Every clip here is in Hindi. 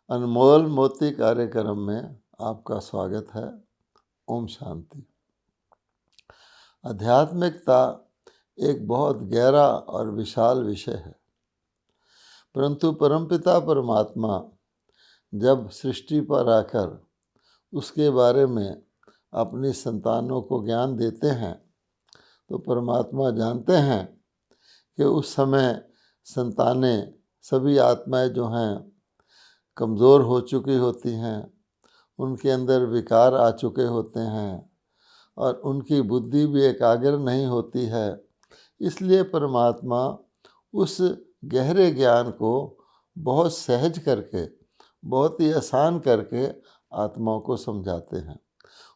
अनमोल मोती कार्यक्रम में आपका स्वागत है। ओम शांति। आध्यात्मिकता एक बहुत गहरा और विशाल विषय है, परंतु परमपिता परमात्मा जब सृष्टि पर आकर उसके बारे में अपनी संतानों को ज्ञान देते हैं तो परमात्मा जानते हैं कि उस समय संतानें सभी आत्माएं जो हैं कमज़ोर हो चुकी होती हैं, उनके अंदर विकार आ चुके होते हैं और उनकी बुद्धि भी एकाग्र नहीं होती है। इसलिए परमात्मा उस गहरे ज्ञान को बहुत सहज करके, बहुत ही आसान करके आत्माओं को समझाते हैं।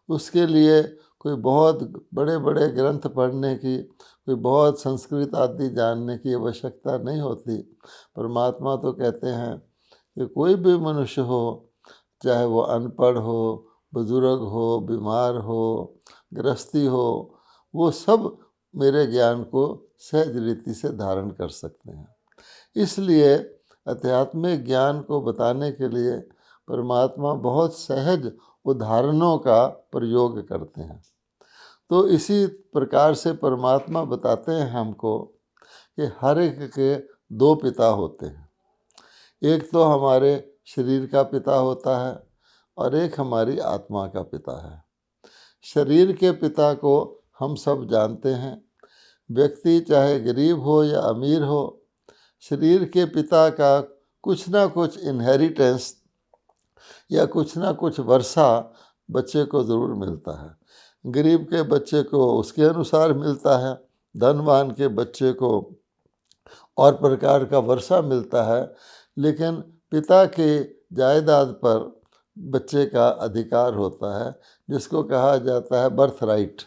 उसके लिए कोई बहुत बड़े बड़े ग्रंथ पढ़ने की, कोई बहुत संस्कृत आदि जानने की आवश्यकता नहीं होती। परमात्मा तो कहते हैं कि कोई भी मनुष्य हो, चाहे वो अनपढ़ हो, बुजुर्ग हो, बीमार हो, गृहस्थी हो, वो सब मेरे ज्ञान को सहज रीति से धारण कर सकते हैं। इसलिए आध्यात्मिक ज्ञान को बताने के लिए परमात्मा बहुत सहज उदाहरणों का प्रयोग करते हैं। तो इसी प्रकार से परमात्मा बताते हैं हमको कि हर एक के दो पिता होते हैं। एक तो हमारे शरीर का पिता होता है और एक हमारी आत्मा का पिता है। शरीर के पिता को हम सब जानते हैं। व्यक्ति चाहे गरीब हो या अमीर हो, शरीर के पिता का कुछ ना कुछ इनहेरिटेंस या कुछ ना कुछ वर्षा बच्चे को ज़रूर मिलता है। गरीब के बच्चे को उसके अनुसार मिलता है, धनवान के बच्चे को और प्रकार का वर्षा मिलता है, लेकिन पिता के जायदाद पर बच्चे का अधिकार होता है, जिसको कहा जाता है बर्थ राइट।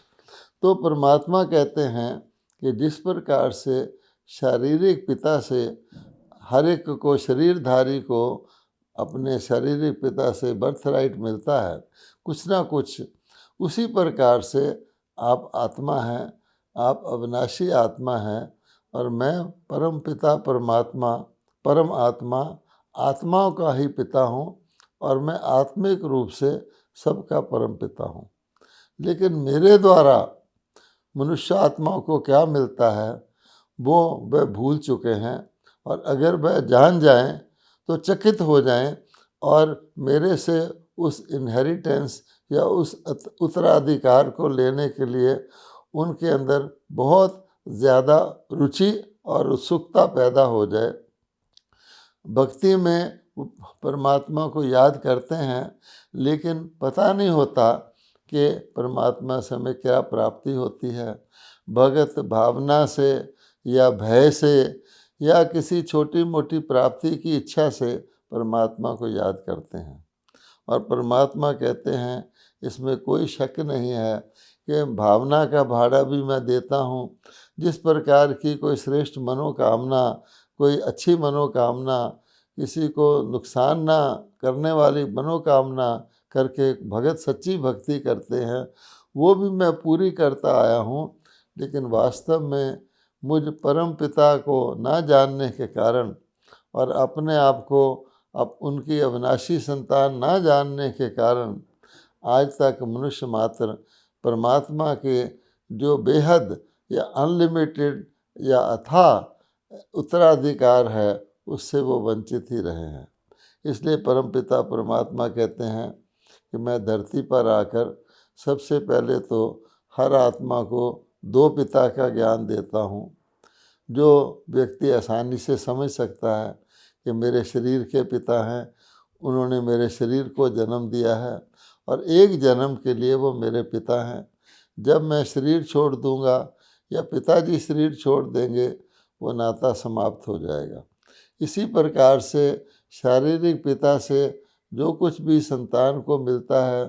तो परमात्मा कहते हैं कि जिस प्रकार से शारीरिक पिता से हर एक को, शरीरधारी को अपने शारीरिक पिता से बर्थ राइट मिलता है कुछ ना कुछ, उसी प्रकार से आप आत्मा हैं, आप अविनाशी आत्मा हैं और मैं परम पिता परमात्मा, परम आत्मा, आत्माओं का ही पिता हूँ और मैं आत्मिक रूप से सबका परम पिता हूँ। लेकिन मेरे द्वारा मनुष्य आत्माओं को क्या मिलता है वो वह भूल चुके हैं, और अगर वह जान जाएं तो चकित हो जाएं और मेरे से उस इनहेरिटेंस या उस उत्तराधिकार को लेने के लिए उनके अंदर बहुत ज़्यादा रुचि और उत्सुकता पैदा हो जाए। भक्ति में परमात्मा को याद करते हैं, लेकिन पता नहीं होता कि परमात्मा से हमें क्या प्राप्ति होती है। भगत भावना से या भय से या किसी छोटी मोटी प्राप्ति की इच्छा से परमात्मा को याद करते हैं। और परमात्मा कहते हैं इसमें कोई शक नहीं है कि भावना का भाड़ा भी मैं देता हूँ। जिस प्रकार की कोई श्रेष्ठ मनोकामना, कोई अच्छी मनोकामना, किसी को नुकसान ना करने वाली मनोकामना करके भगत सच्ची भक्ति करते हैं, वो भी मैं पूरी करता आया हूँ। लेकिन वास्तव में मुझ परम पिता को ना जानने के कारण और अपने आप को अब उनकी अविनाशी संतान ना जानने के कारण आज तक मनुष्य मात्र परमात्मा के जो बेहद या अनलिमिटेड या अथाह उत्तराधिकार है उससे वो वंचित ही रहे हैं। इसलिए परमपिता परमात्मा कहते हैं कि मैं धरती पर आकर सबसे पहले तो हर आत्मा को दो पिता का ज्ञान देता हूँ। जो व्यक्ति आसानी से समझ सकता है कि मेरे शरीर के पिता हैं, उन्होंने मेरे शरीर को जन्म दिया है और एक जन्म के लिए वो मेरे पिता हैं। जब मैं शरीर छोड़ दूंगा या पिताजी शरीर छोड़ देंगे, वो नाता समाप्त हो जाएगा। इसी प्रकार से शारीरिक पिता से जो कुछ भी संतान को मिलता है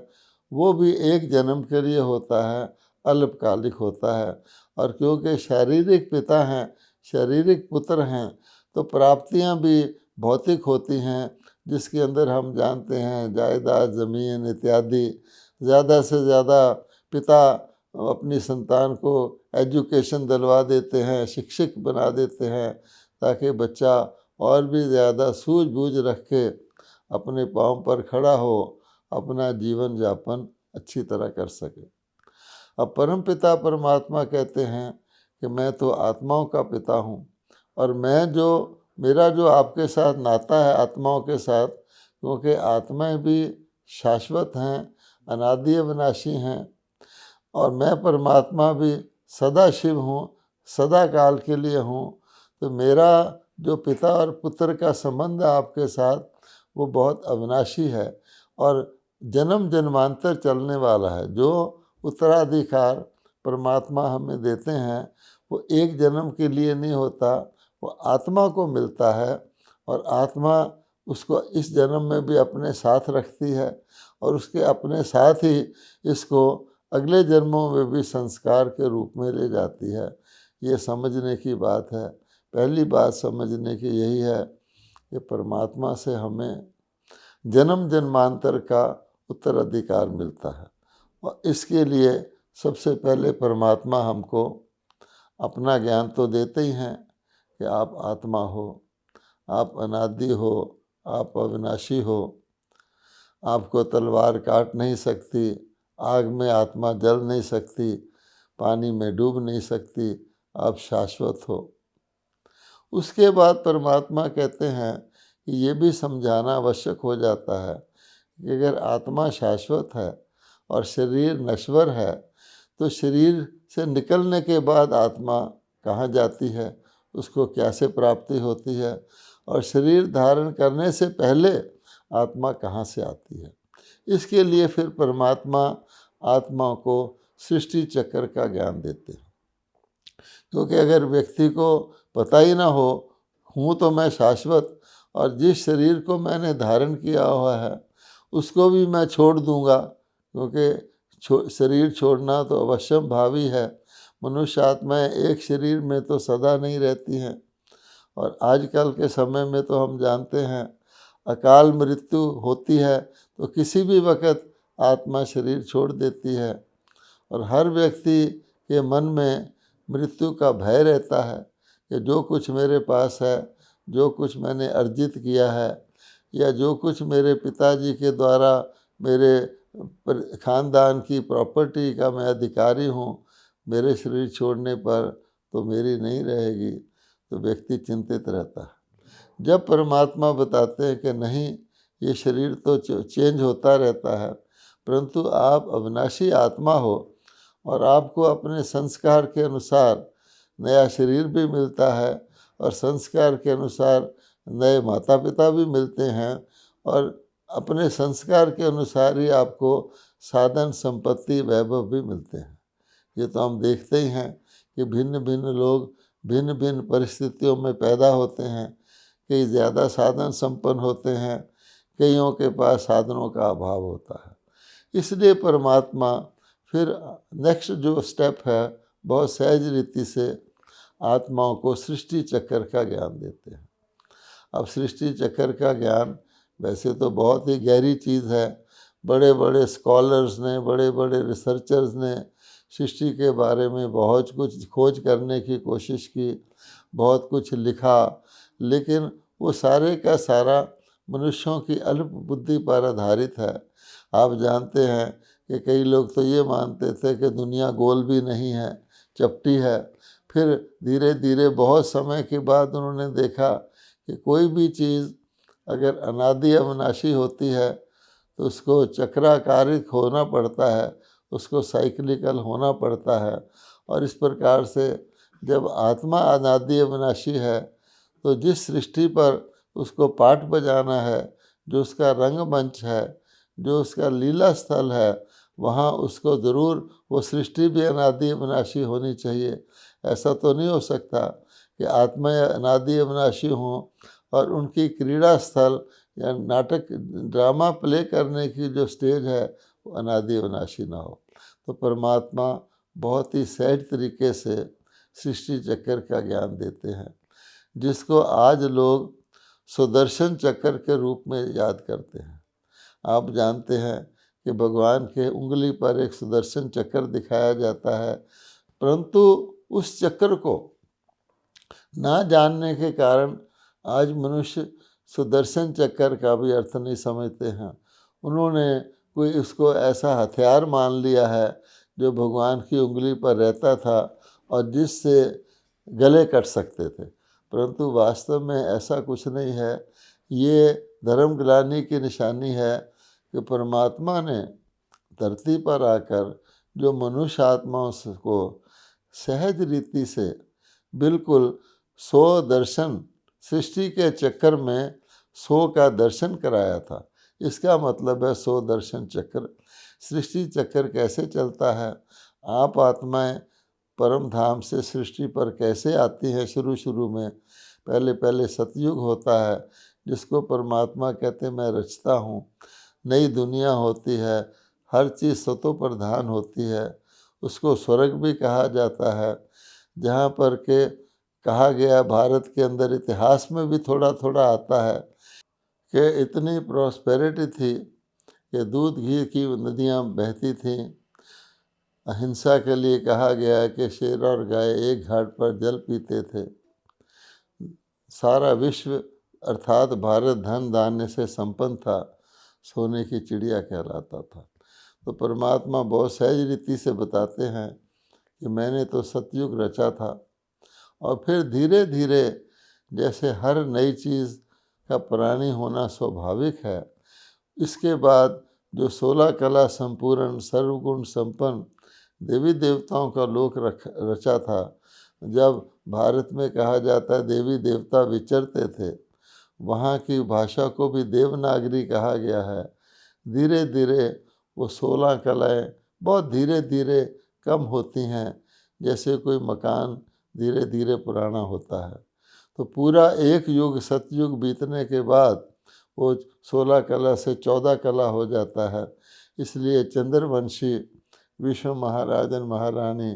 वो भी एक जन्म के लिए होता है, अल्पकालिक होता है। और क्योंकि शारीरिक पिता हैं, शारीरिक पुत्र हैं, तो प्राप्तियां भी भौतिक होती हैं, जिसके अंदर हम जानते हैं जायदाद, ज़मीन इत्यादि। ज़्यादा से ज़्यादा पिता अपनी संतान को एजुकेशन दिलवा देते हैं, शिक्षक बना देते हैं, ताकि बच्चा और भी ज़्यादा सूझबूझ रख के अपने पाँव पर खड़ा हो, अपना जीवन यापन अच्छी तरह कर सके। अब परमपिता परमात्मा कहते हैं कि मैं तो आत्माओं का पिता हूँ, और मेरा जो आपके साथ नाता है आत्माओं के साथ, क्योंकि आत्माएं भी शाश्वत हैं, अनादि अविनाशी हैं, और मैं परमात्मा भी सदा शिव हूँ, सदा काल के लिए हूँ। तो मेरा जो पिता और पुत्र का संबंध है आपके साथ, वो बहुत अविनाशी है और जन्म जन्मांतर चलने वाला है। जो उत्तराधिकार परमात्मा हमें देते हैं वो एक जन्म के लिए नहीं होता, वो आत्मा को मिलता है, और आत्मा उसको इस जन्म में भी अपने साथ रखती है, और उसके अपने साथ ही इसको अगले जन्मों में भी संस्कार के रूप में ले जाती है। ये समझने की बात है। पहली बात समझने की यही है कि परमात्मा से हमें जन्म जन्मांतर का उत्तराधिकार मिलता है, और इसके लिए सबसे पहले परमात्मा हमको अपना ज्ञान तो देते ही हैं कि आप आत्मा हो, आप अनादि हो, आप अविनाशी हो, आपको तलवार काट नहीं सकती, आग में आत्मा जल नहीं सकती, पानी में डूब नहीं सकती, आप शाश्वत हो। उसके बाद परमात्मा कहते हैं कि ये भी समझाना आवश्यक हो जाता है कि अगर आत्मा शाश्वत है और शरीर नश्वर है, तो शरीर से निकलने के बाद आत्मा कहाँ जाती है, उसको कैसे प्राप्ति होती है, और शरीर धारण करने से पहले आत्मा कहाँ से आती है। इसके लिए फिर परमात्मा आत्मा को सृष्टि चक्र का ज्ञान देते हैं, क्योंकि अगर व्यक्ति को पता ही ना हो हूँ तो मैं शाश्वत, और जिस शरीर को मैंने धारण किया हुआ है उसको भी मैं छोड़ दूँगा, क्योंकि शरीर छोड़ना तो अवश्यम भावी है। मनुष्य आत्माएँ एक शरीर में तो सदा नहीं रहती हैं, और आजकल के समय में तो हम जानते हैं अकाल मृत्यु होती है तो किसी भी वक्त आत्मा शरीर छोड़ देती है, और हर व्यक्ति के मन में मृत्यु का भय रहता है कि जो कुछ मेरे पास है, जो कुछ मैंने अर्जित किया है, या जो कुछ मेरे पिताजी के द्वारा मेरे खानदान की प्रॉपर्टी का मैं अधिकारी हूँ, मेरे शरीर छोड़ने पर तो मेरी नहीं रहेगी, तो व्यक्ति चिंतित रहता है। जब परमात्मा बताते हैं कि नहीं, ये शरीर तो चेंज होता रहता है, परंतु आप अविनाशी आत्मा हो, और आपको अपने संस्कार के अनुसार नया शरीर भी मिलता है, और संस्कार के अनुसार नए माता पिता भी मिलते हैं, और अपने संस्कार के अनुसार ही आपको साधन संपत्ति वैभव भी मिलते हैं। ये तो हम देखते ही हैं कि भिन्न भिन्न लोग भिन्न भिन्न परिस्थितियों में पैदा होते हैं। कई ज़्यादा साधन संपन्न होते हैं, कईयों के पास साधनों का अभाव होता है। इसलिए परमात्मा फिर नेक्स्ट जो स्टेप है, बहुत सहज रीति से आत्माओं को सृष्टि चक्र का ज्ञान देते हैं। अब सृष्टि चक्र का ज्ञान वैसे तो बहुत ही गहरी चीज़ है। बड़े बड़े स्कॉलर्स ने, बड़े बड़े रिसर्चर्स ने सृष्टि के बारे में बहुत कुछ खोज करने की कोशिश की, बहुत कुछ लिखा, लेकिन वो सारे का सारा मनुष्यों की अल्प बुद्धि पर आधारित है। आप जानते हैं कि कई लोग तो ये मानते थे कि दुनिया गोल भी नहीं है, चपटी है। फिर धीरे धीरे बहुत समय के बाद उन्होंने देखा कि कोई भी चीज़ अगर अनादि अविनाशी होती है तो उसको चक्राकारिक होना पड़ता है, उसको साइक्लिकल होना पड़ता है। और इस प्रकार से जब आत्मा अनादि अविनाशी है तो जिस सृष्टि पर उसको पाठ बजाना है, जो उसका रंगमंच है, जो उसका लीला स्थल है, वहाँ उसको ज़रूर वो सृष्टि भी अनादि अविनाशी होनी चाहिए। ऐसा तो नहीं हो सकता कि आत्माएं अनादि अविनाशी हों और उनकी क्रीड़ा स्थल या नाटक ड्रामा प्ले करने की जो स्टेज है वो अनादि अविनाशी ना हो। तो परमात्मा बहुत ही सहज तरीके से सृष्टि चक्र का ज्ञान देते हैं, जिसको आज लोग सुदर्शन चक्र के रूप में याद करते हैं। आप जानते हैं कि भगवान के उंगली पर एक सुदर्शन चक्र दिखाया जाता है, परंतु उस चक्र को ना जानने के कारण आज मनुष्य सुदर्शन चक्कर का भी अर्थ नहीं समझते हैं। उन्होंने कोई उसको ऐसा हथियार मान लिया है जो भगवान की उंगली पर रहता था और जिससे गले कट सकते थे, परंतु वास्तव में ऐसा कुछ नहीं है। ये धर्म ग्लानि की निशानी है कि परमात्मा ने धरती पर आकर जो मनुष्य आत्माओं को सहज रीति से बिल्कुल 100 दर्शन सृष्टि के चक्कर में 100 का दर्शन कराया था। इसका मतलब है 100 दर्शन चक्र। सृष्टि चक्र कैसे चलता है, आप आत्माएं परम धाम से सृष्टि पर कैसे आती हैं। शुरू में पहले सतयुग होता है जिसको परमात्मा कहते मैं रचता हूँ। नई दुनिया होती है, हर चीज़ सतो प्रधान होती है, उसको स्वर्ग भी कहा जाता है, जहाँ पर के कहा गया भारत के अंदर इतिहास में भी थोड़ा थोड़ा आता है कि इतनी प्रॉस्पेरिटी थी कि दूध घी की नदियाँ बहती थीं। अहिंसा के लिए कहा गया है कि शेर और गाय एक घाट पर जल पीते थे। सारा विश्व अर्थात भारत धन धान्य से संपन्न था, सोने की चिड़िया कहलाता था। तो परमात्मा बहुत सहज रीति से बताते हैं कि मैंने तो सतयुग रचा था, और फिर धीरे धीरे जैसे हर नई चीज़ का पुरानी होना स्वाभाविक है, इसके बाद जो 16 कला संपूर्ण सर्वगुण संपन्न देवी देवताओं का लोक रचा था। जब भारत में कहा जाता है देवी देवता विचरते थे, वहाँ की भाषा को भी देवनागरी कहा गया है। धीरे धीरे वो 16 कलाएँ बहुत धीरे धीरे कम होती हैं, जैसे कोई मकान धीरे धीरे पुराना होता है। तो पूरा एक युग सतयुग बीतने के बाद वो 16 कला से 14 कला हो जाता है। इसलिए चंद्रवंशी विश्व महाराजन महारानी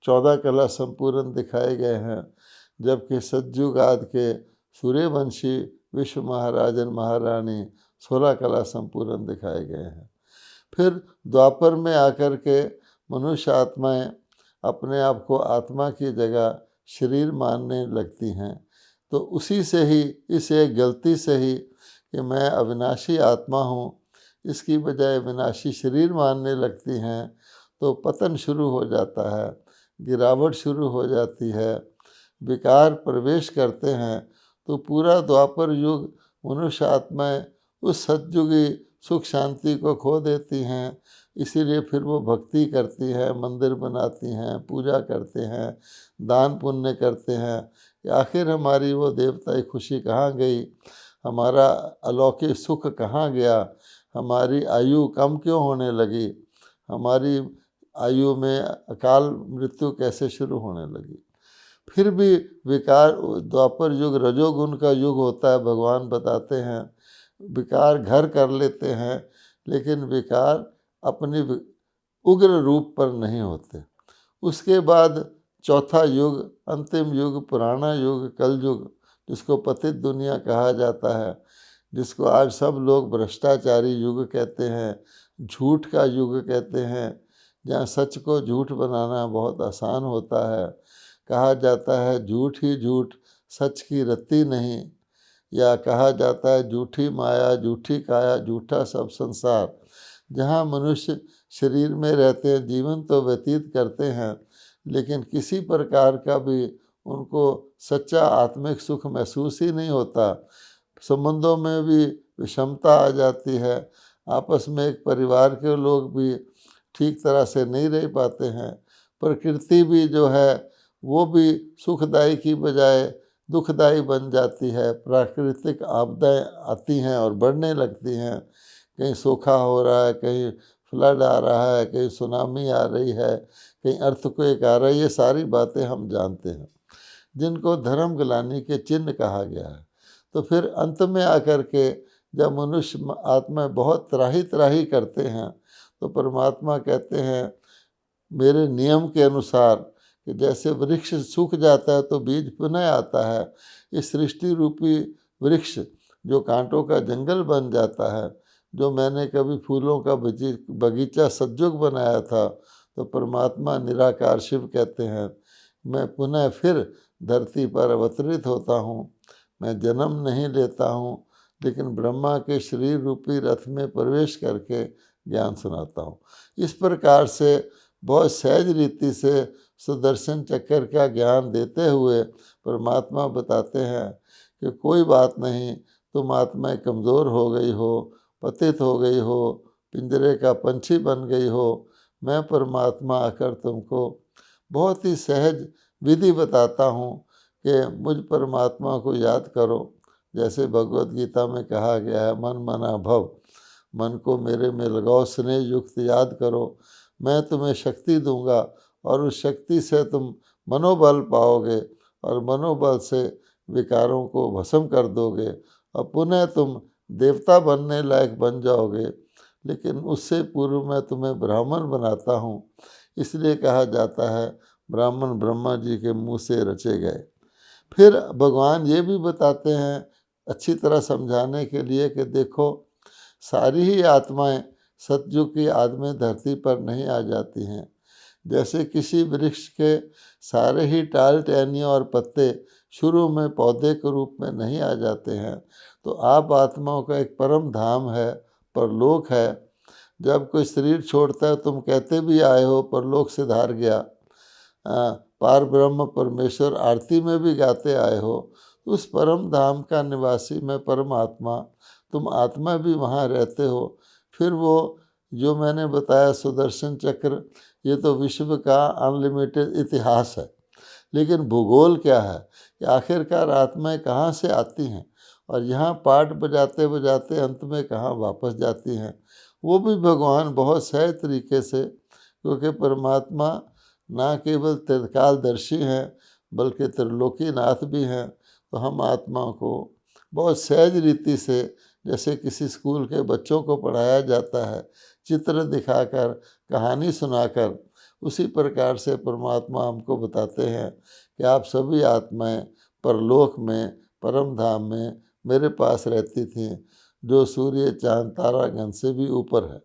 14 कला संपूर्ण दिखाए गए हैं, जबकि सतयुग आदि के सूर्यवंशी विश्व महाराजन महारानी 16 कला संपूर्ण दिखाए गए हैं। फिर द्वापर में आकर के मनुष्य आत्माएं अपने आप को आत्मा की जगह शरीर मानने लगती हैं। तो उसी से ही, इस एक गलती से ही कि मैं अविनाशी आत्मा हूँ, इसकी बजाय विनाशी शरीर मानने लगती हैं, तो पतन शुरू हो जाता है, गिरावट शुरू हो जाती है, विकार प्रवेश करते हैं। तो पूरा द्वापर युग मनुष्य आत्माएं उस सतयुगी सुख शांति को खो देती हैं। इसीलिए फिर वो भक्ति करती हैं, मंदिर बनाती हैं, पूजा करते हैं, दान पुण्य करते हैं कि आखिर हमारी वो देवता की खुशी कहाँ गई, हमारा अलौकिक सुख कहाँ गया, हमारी आयु कम क्यों होने लगी, हमारी आयु में अकाल मृत्यु कैसे शुरू होने लगी। फिर भी विकार, द्वापर युग रजोगुण का युग होता है, भगवान बताते हैं विकार घर कर लेते हैं, लेकिन विकार अपनी उग्र रूप पर नहीं होते। उसके बाद चौथा युग, अंतिम युग, पुराना युग, कल युग, जिसको पतित दुनिया कहा जाता है, जिसको आज सब लोग भ्रष्टाचारी युग कहते हैं, झूठ का युग कहते हैं, जहाँ सच को झूठ बनाना बहुत आसान होता है। कहा जाता है झूठ ही झूठ, सच की रत्ती नहीं, या कहा जाता है झूठी माया झूठी काया झूठा सब संसार। जहाँ मनुष्य शरीर में रहते हैं, जीवन तो व्यतीत करते हैं, लेकिन किसी प्रकार का भी उनको सच्चा आत्मिक सुख महसूस ही नहीं होता। संबंधों में भी विषमता आ जाती है, आपस में एक परिवार के लोग भी ठीक तरह से नहीं रह पाते हैं। प्रकृति भी जो है वो भी सुखदायी की बजाय दुखदायी बन जाती है। प्राकृतिक आपदाएं आती हैं और बढ़ने लगती हैं, कहीं सूखा हो रहा है, कहीं फ्लड आ रहा है, कहीं सुनामी आ रही है, कहीं अर्थक्वेक आ रहा है। ये सारी बातें हम जानते हैं, जिनको धर्म ग्लानि के चिन्ह कहा गया है। तो फिर अंत में आकर के जब मनुष्य आत्मा बहुत त्राही त्राही करते हैं, तो परमात्मा कहते हैं मेरे नियम के अनुसार कि जैसे वृक्ष सूख जाता है तो बीज पुनः आता है, इस सृष्टि रूपी वृक्ष जो कांटों का जंगल बन जाता है, जो मैंने कभी फूलों का बगीचा सज्जुग बनाया था, तो परमात्मा निराकार शिव कहते हैं मैं पुनः फिर धरती पर अवतरित होता हूँ, मैं जन्म नहीं लेता हूँ, लेकिन ब्रह्मा के शरीर रूपी रथ में प्रवेश करके ज्ञान सुनाता हूँ। इस प्रकार से बहुत सहज रीति से सुदर्शन चक्र का ज्ञान देते हुए परमात्मा बताते हैं कि कोई बात नहीं, तुम आत्माएं कमज़ोर हो गई हो, पतित हो गई हो, पिंजरे का पंछी बन गई हो, मैं परमात्मा आकर तुमको बहुत ही सहज विधि बताता हूँ कि मुझ परमात्मा को याद करो। जैसे भगवत गीता में कहा गया है, मन मना भव, मन को मेरे में लगाओ, स्नेह युक्त याद करो, मैं तुम्हें शक्ति दूंगा और उस शक्ति से तुम मनोबल पाओगे और मनोबल से विकारों को भस्म कर दोगे और पुनः तुम देवता बनने लायक बन जाओगे। लेकिन उससे पूर्व मैं तुम्हें ब्राह्मण बनाता हूँ। इसलिए कहा जाता है ब्राह्मण ब्रह्मा जी के मुँह से रचे गए। फिर भगवान ये भी बताते हैं अच्छी तरह समझाने के लिए कि देखो, सारी ही आत्माएं सतयुग की आदि में धरती पर नहीं आ जाती हैं। जैसे किसी वृक्ष के सारे ही टाल टहनियाँ और पत्ते शुरू में पौधे के रूप में नहीं आ जाते हैं, तो आप आत्माओं का एक परम धाम है, परलोक है। जब कोई शरीर छोड़ता है, तुम कहते भी आए हो परलोक से धार गया, पार ब्रह्म परमेश्वर आरती में भी गाते आए हो, तो उस परम धाम का निवासी मैं परमात्मा, तुम आत्मा भी वहाँ रहते हो। फिर वो जो मैंने बताया सुदर्शन चक्र, ये तो विश्व का अनलिमिटेड इतिहास है। लेकिन भूगोल क्या है कि आखिरकार आत्माएं कहाँ से आती हैं और यहाँ पाठ बजाते बजाते अंत में कहाँ वापस जाती हैं, वो भी भगवान बहुत सहज तरीके से, क्योंकि परमात्मा ना केवल त्रिकालदर्शी हैं बल्कि त्रिलोकीनाथ भी हैं। तो हम आत्मा को बहुत सहज रीति से, जैसे किसी स्कूल के बच्चों को पढ़ाया जाता है चित्र दिखाकर, कहानी सुनाकर, उसी प्रकार से परमात्मा हमको बताते हैं कि आप सभी आत्माएं परलोक में, परम धाम में मेरे पास रहती थीं, जो सूर्य चांद तारागण से भी ऊपर है।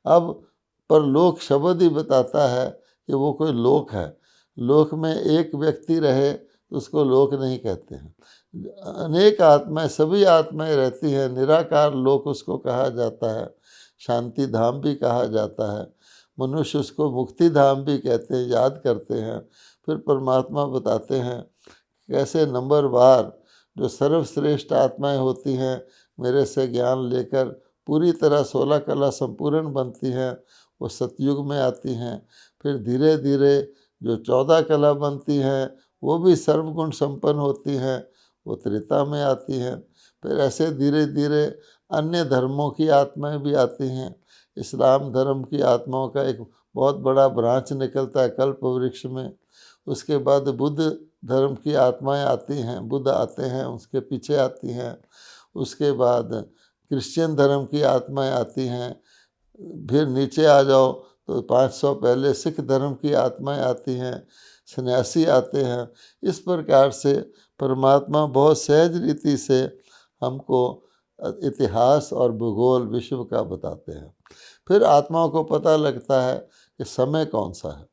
अब परलोक शब्द ही बताता है कि वो कोई लोक है। लोक में एक व्यक्ति रहे तो उसको लोक नहीं कहते हैं, अनेक आत्माएं, सभी आत्माएं रहती हैं, निराकार लोक उसको कहा जाता है, शांति धाम भी कहा जाता है, मनुष्य उसको मुक्ति धाम भी कहते हैं, याद करते हैं। फिर परमात्मा बताते हैं कैसे नंबरवार जो सर्वश्रेष्ठ आत्माएं होती हैं, मेरे से ज्ञान लेकर पूरी तरह 16 कला संपूर्ण बनती हैं, वो सतयुग में आती हैं। फिर धीरे धीरे जो 14 कला बनती हैं वो भी सर्वगुण संपन्न होती हैं, वो त्रेता में आती हैं। फिर ऐसे धीरे धीरे अन्य धर्मों की आत्माएं भी आती हैं। इस्लाम धर्म की आत्माओं का एक बहुत बड़ा ब्रांच निकलता है कल्प वृक्ष में। उसके बाद बुद्ध धर्म की आत्माएं आती हैं, बुद्ध आते हैं, उसके पीछे आती हैं। उसके बाद क्रिश्चियन धर्म की आत्माएं आती हैं। फिर नीचे आ जाओ तो 500 पहले सिख धर्म की आत्माएं आती हैं, सन्यासी आते हैं। इस प्रकार से परमात्मा बहुत सहज रीति से हमको इतिहास और भूगोल विश्व का बताते हैं। फिर आत्माओं को पता लगता है कि समय कौन सा है।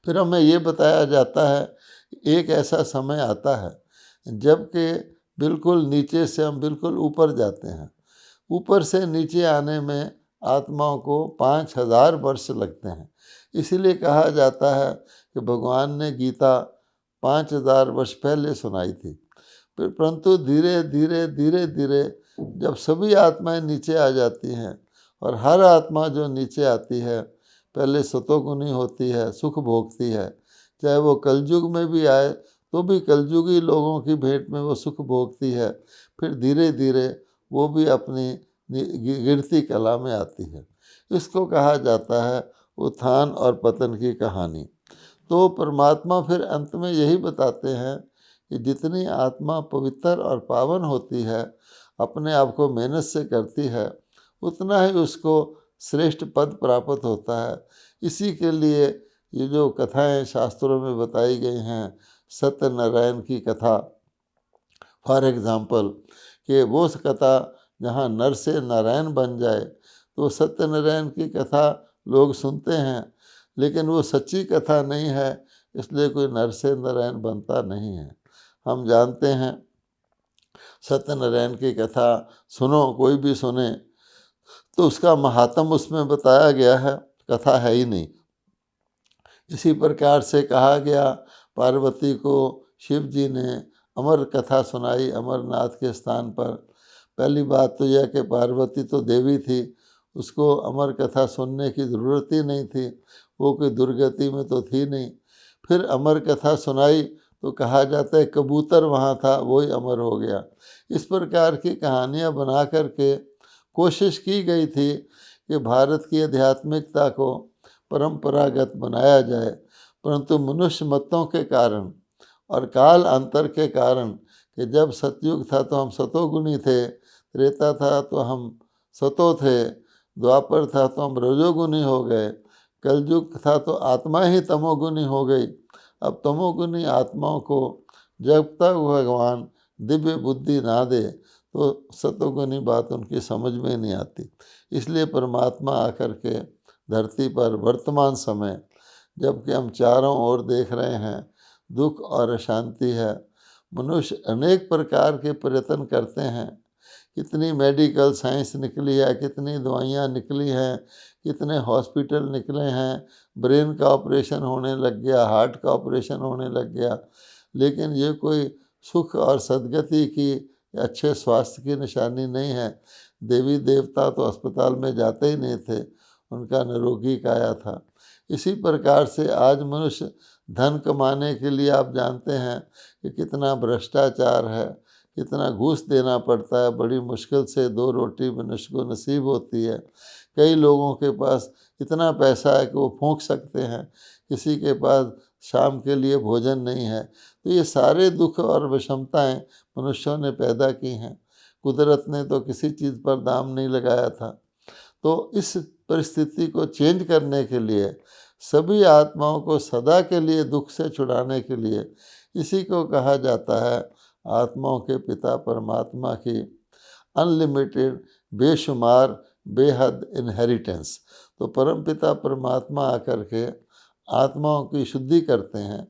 फिर हमें ये बताया जाता है कि एक ऐसा समय आता है जबकि बिल्कुल नीचे से हम बिल्कुल ऊपर जाते हैं। ऊपर से नीचे आने में आत्माओं को 5000 वर्ष लगते हैं। इसीलिए कहा जाता है कि भगवान ने गीता 5000 वर्ष पहले सुनाई थी। फिर परंतु धीरे धीरे धीरे धीरे जब सभी आत्माएं नीचे आ जाती हैं, और हर आत्मा जो नीचे आती है पहले सतोगुनी होती है, सुख भोगती है, चाहे वो कलयुग में भी आए तो भी कलयुगी लोगों की भेंट में वो सुख भोगती है। फिर धीरे धीरे वो भी अपनी गिरती कला में आती है। इसको कहा जाता है उत्थान और पतन की कहानी। तो परमात्मा फिर अंत में यही बताते हैं कि जितनी आत्मा पवित्र और पावन होती है, अपने आप को मेहनत से करती है, उतना ही उसको श्रेष्ठ पद प्राप्त होता है। इसी के लिए ये जो कथाएं शास्त्रों में बताई गई हैं, सत्यनारायण की कथा फॉर एग्ज़ाम्पल, कि वो कथा जहाँ नर से नारायण बन जाए, तो सत्यनारायण की कथा लोग सुनते हैं, लेकिन वो सच्ची कथा नहीं है, इसलिए कोई नर से नारायण बनता नहीं है। हम जानते हैं सत्यनारायण की कथा सुनो, कोई भी सुने तो उसका महात्म उसमें बताया गया है, कथा है ही नहीं। इसी प्रकार से कहा गया, पार्वती को शिव जी ने अमर कथा सुनाई अमरनाथ के स्थान पर। पहली बात तो यह कि पार्वती तो देवी थी, उसको अमर कथा सुनने की ज़रूरत ही नहीं थी, वो कोई दुर्गति में तो थी नहीं। फिर अमर कथा सुनाई तो कहा जाता है कबूतर वहाँ था, वही अमर हो गया। इस प्रकार की कहानियाँ बना कर के कोशिश की गई थी कि भारत की आध्यात्मिकता को परंपरागत बनाया जाए, परंतु मनुष्य मतों के कारण और काल अंतर के कारण, कि जब सतयुग था तो हम सतोगुणी थे, त्रेता था तो हम सतो थे, द्वापर था तो हम रजोगुणी हो गए, कलयुग था तो आत्मा ही तमोगुणी हो गई। अब तमोगुणी आत्माओं को जब तक भगवान दिव्य बुद्धि ना दे तो सतोगुणी बात उनकी समझ में नहीं आती। इसलिए परमात्मा आकर के धरती पर वर्तमान समय, जबकि हम चारों ओर देख रहे हैं दुख और अशांति है, मनुष्य अनेक प्रकार के प्रयत्न करते हैं, कितनी मेडिकल साइंस निकली है, कितनी दवाइयाँ निकली हैं, कितने हॉस्पिटल निकले हैं, ब्रेन का ऑपरेशन होने लग गया, हार्ट का ऑपरेशन होने लग गया, लेकिन ये कोई सुख और सद्गति की, अच्छे स्वास्थ्य की निशानी नहीं है। देवी देवता तो अस्पताल में जाते ही नहीं थे, उनका निरोगी काया था। इसी प्रकार से आज मनुष्य धन कमाने के लिए, आप जानते हैं कि कितना भ्रष्टाचार है, कितना घूस देना पड़ता है, बड़ी मुश्किल से दो रोटी मनुष्य को नसीब होती है। कई लोगों के पास इतना पैसा है कि वो फूंक सकते हैं, किसी के पास शाम के लिए भोजन नहीं है। तो ये सारे दुख और विषमताएं मनुष्यों ने पैदा की हैं, कुदरत ने तो किसी चीज़ पर दाम नहीं लगाया था। तो इस परिस्थिति को चेंज करने के लिए, सभी आत्माओं को सदा के लिए दुख से छुड़ाने के लिए, इसी को कहा जाता है आत्माओं के पिता परमात्मा की अनलिमिटेड, बेशुमार, बेहद इनहेरिटेंस। तो परमपिता परमात्मा आकर के आत्माओं की शुद्धि करते हैं,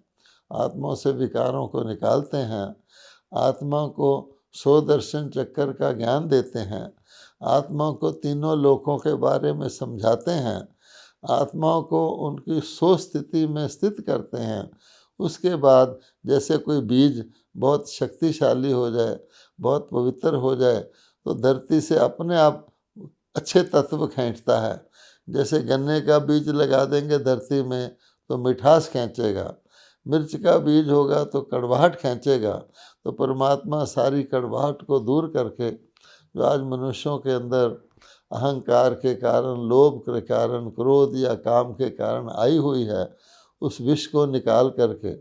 आत्माओं से विकारों को निकालते हैं, आत्मा को सो दर्शन चक्कर का ज्ञान देते हैं, आत्मा को तीनों लोकों के बारे में समझाते हैं, आत्माओं को उनकी सो स्थिति में स्थित करते हैं। उसके बाद जैसे कोई बीज बहुत शक्तिशाली हो जाए, बहुत पवित्र हो जाए, तो धरती से अपने आप अच्छे तत्व खींचता है। जैसे गन्ने का बीज लगा देंगे धरती में तो मिठास खींचेगा, मिर्च का बीज होगा तो कड़वाहट खींचेगा। तो परमात्मा सारी कड़वाहट को दूर करके, जो आज मनुष्यों के अंदर अहंकार के कारण, लोभ के कारण, क्रोध या काम के कारण आई हुई है, उस विष को निकाल करके,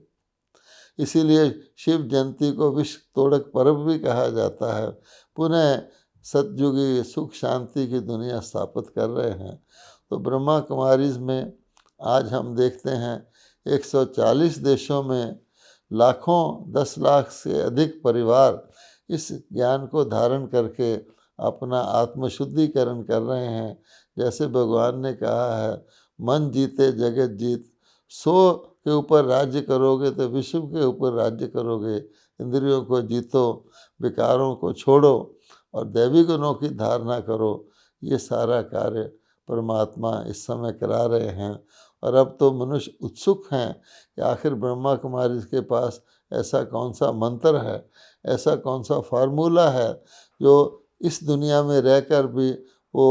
इसीलिए शिव जयंती को विष तोड़क पर्व भी कहा जाता है, पुनः सतयुगी सुख शांति की दुनिया स्थापित कर रहे हैं। तो ब्रह्मा कुमारीज में आज हम देखते हैं 140 देशों में लाखों, 10 लाख से अधिक परिवार इस ज्ञान को धारण करके अपना आत्मशुद्धिकरण कर रहे हैं। जैसे भगवान ने कहा है, मन जीते जगत जीत, सो के ऊपर राज्य करोगे तो विश्व के ऊपर राज्य करोगे। इंद्रियों को जीतो, विकारों को छोड़ो और दैवी गुणों की धारणा करो। ये सारा कार्य परमात्मा इस समय करा रहे हैं। और अब तो मनुष्य उत्सुक हैं कि आखिर ब्रह्मा कुमारी के पास ऐसा कौन सा मंत्र है, ऐसा कौन सा फार्मूला है जो इस दुनिया में रहकर भी वो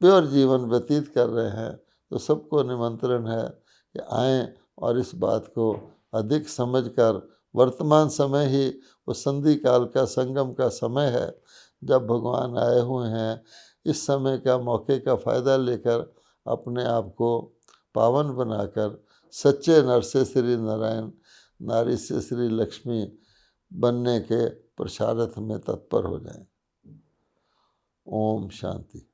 प्योर जीवन व्यतीत कर रहे हैं। तो सबको निमंत्रण है कि आएँ और इस बात को अधिक समझकर, वर्तमान समय ही वो संधि काल का, संगम का समय है, जब भगवान आए हुए हैं। इस समय का, मौके का फ़ायदा लेकर अपने आप को पावन बनाकर सच्चे नर से श्री नारायण, नारी से श्री लक्ष्मी बनने के पुरुषार्थ में तत्पर हो जाएं। ओम शांति।